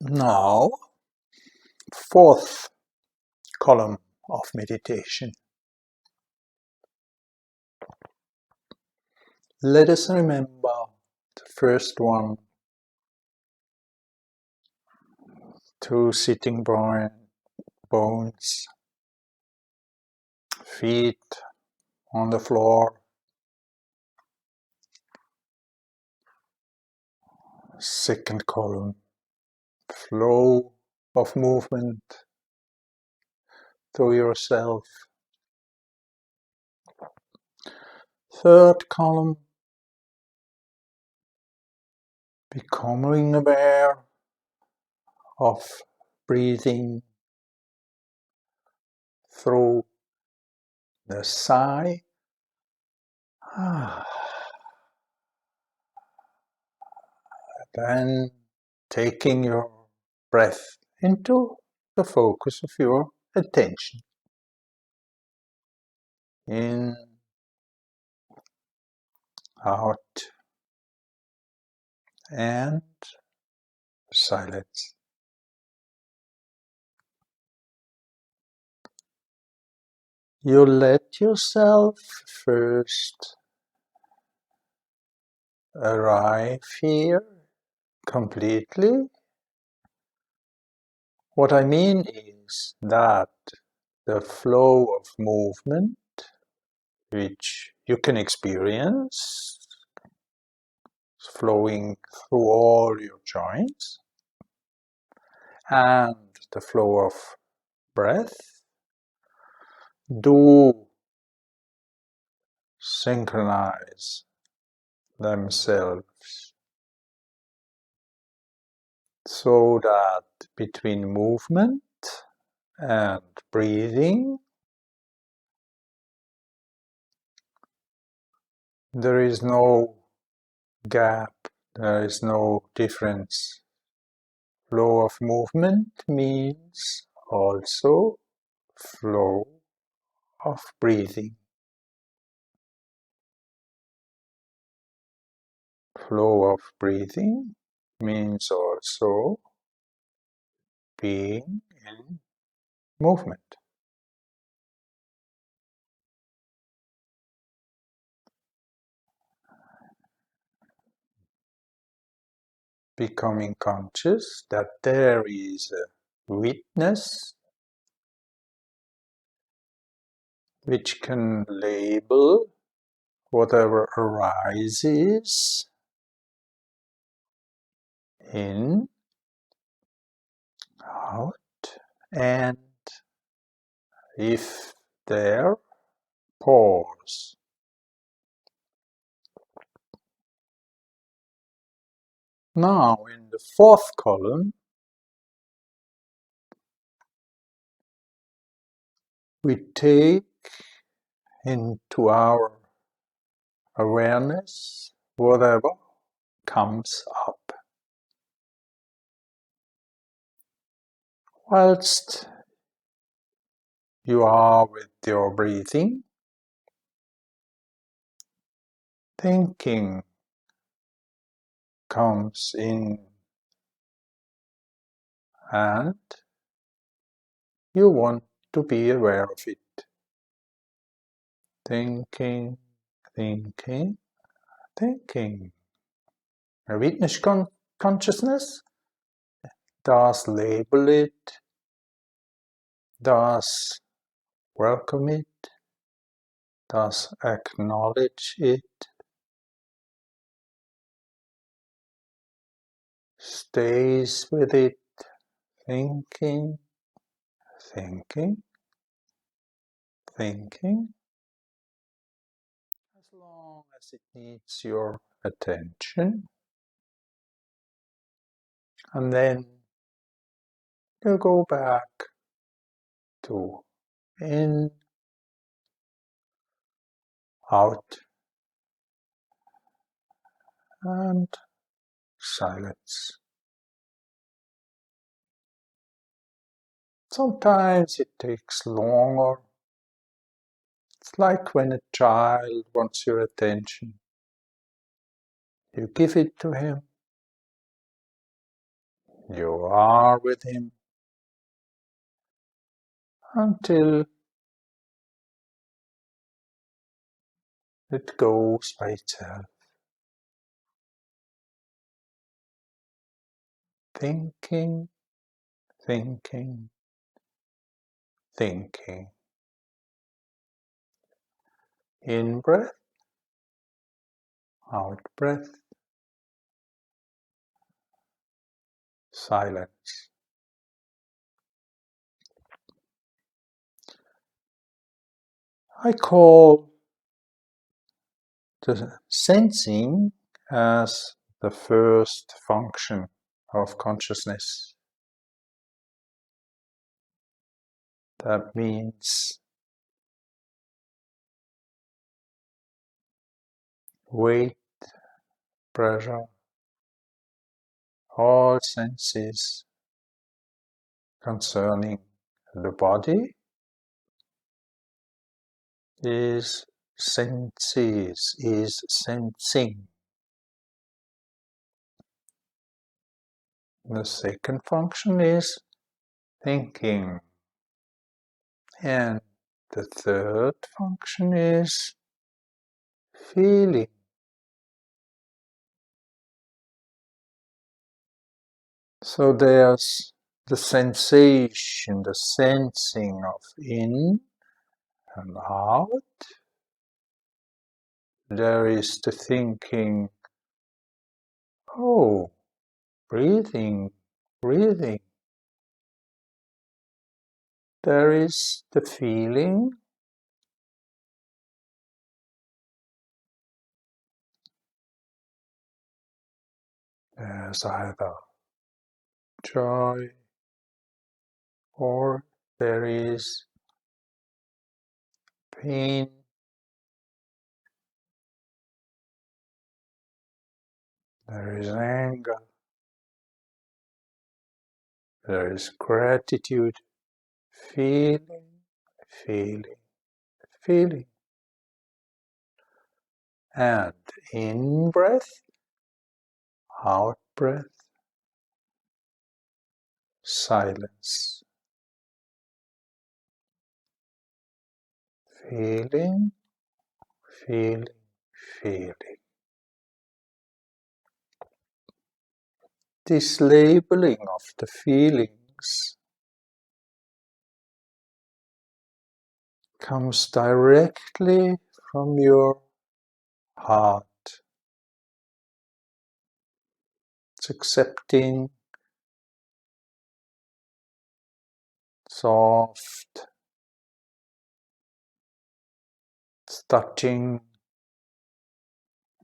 Now, fourth column of meditation. Let us remember the first one, two sitting bones, feet on the floor, second column, flow of movement through yourself, third column, becoming aware of breathing through the sigh. Then taking your breath into the focus of your attention. In, out, and silence. You let yourself first arrive here completely. What I mean is that the flow of movement which you can experience flowing through all your joints, and the flow of breath do synchronize themselves so that between movement and breathing there is no gap, there is no difference. Flow of movement means also flow of breathing. Flow of breathing means also being in movement. Becoming conscious that there is a witness which can label whatever arises in, out, and if there, pause. Now in the fourth column we take into our awareness whatever comes up. Whilst you are with your breathing, thinking comes in and you want to be aware of it. Thinking, thinking, thinking. A witness consciousness does label it, does welcome it, does acknowledge it, stays with it, thinking, thinking, thinking, as long as it needs your attention. And then you go back to in, out, and silence. Sometimes it takes longer. It's like when a child wants your attention. You give it to him. You are with him until it goes by itself. Thinking, thinking, thinking. In breath, out breath, silence. I call the sensing as the first function of consciousness. That means weight, pressure, all senses concerning the body is senses, is sensing. The second function is thinking. And the third function is feeling. So there's the sensation, the sensing of in and out. There is the thinking, oh, breathing, breathing. There is the feeling, there's either joy or there is pain, there is anger, there is gratitude, feeling, feeling, feeling. And in breath, out breath, silence. Feeling, feeling, feeling. This labeling of the feelings comes directly from your heart. It's accepting, soft, it's touching,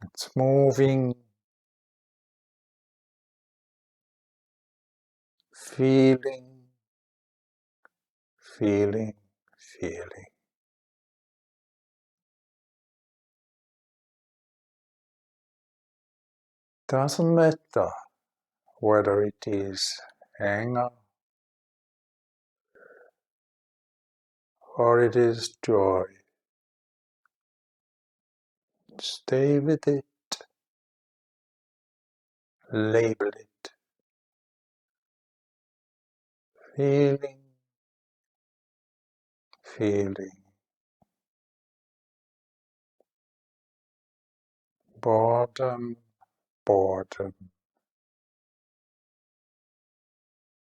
it's moving, feeling, feeling, feeling. Doesn't matter whether it is anger or it is joy. Stay with it, label it, feeling, feeling, boredom, boredom.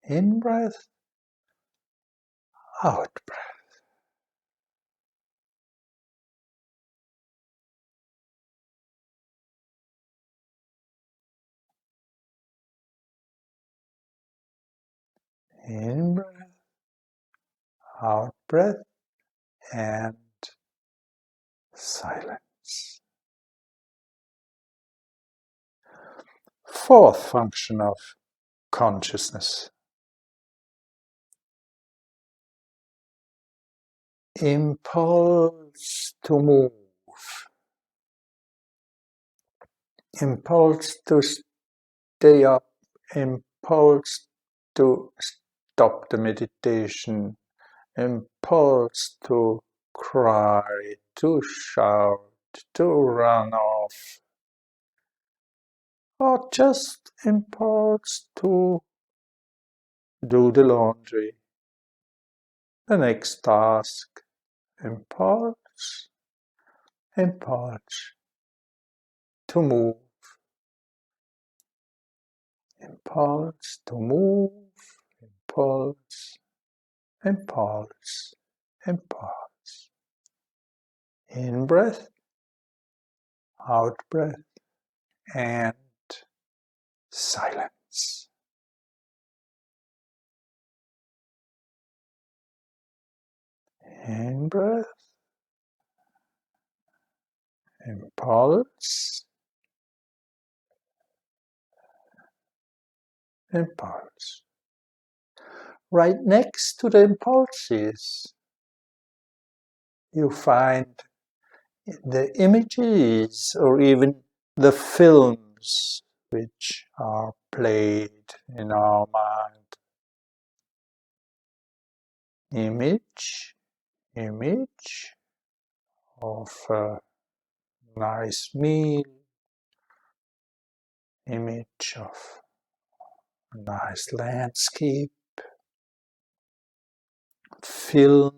In breath, out breath. In breath, out breath, and silence. Fourth function of consciousness. Impulse to move. Impulse to stay up. Impulse to stop the meditation. Impulse to cry, to shout, to run off, or just impulse to do the laundry. The next task, impulse, impulse, to move, impulse, to move, impulse, impulse, impulse. In breath, out breath, and silence. In breath, impulse, impulse. Right next to the impulses, you find the images or even the films which are played in our mind. Image of a nice meal, image of a nice landscape, film,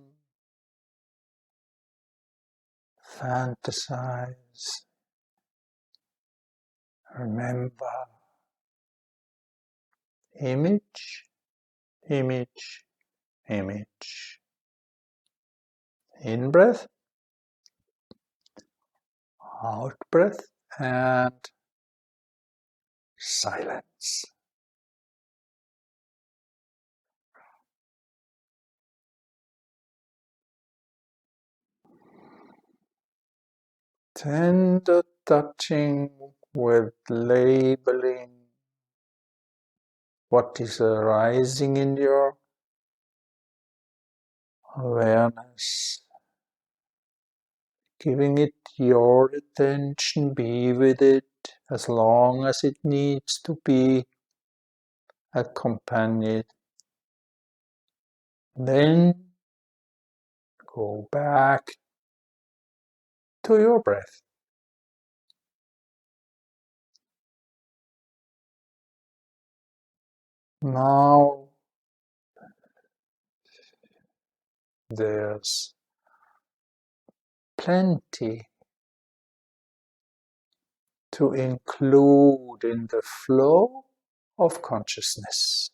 fantasize, remember, image, image, image. In breath, out breath, and silence. Tender touching with labeling what is arising in your awareness, giving it your attention, be with it as long as it needs to be accompanied. Then go back to your breath. Now there's plenty to include in the flow of consciousness.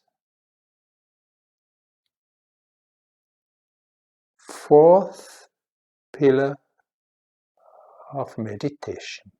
Fourth pillar of meditation.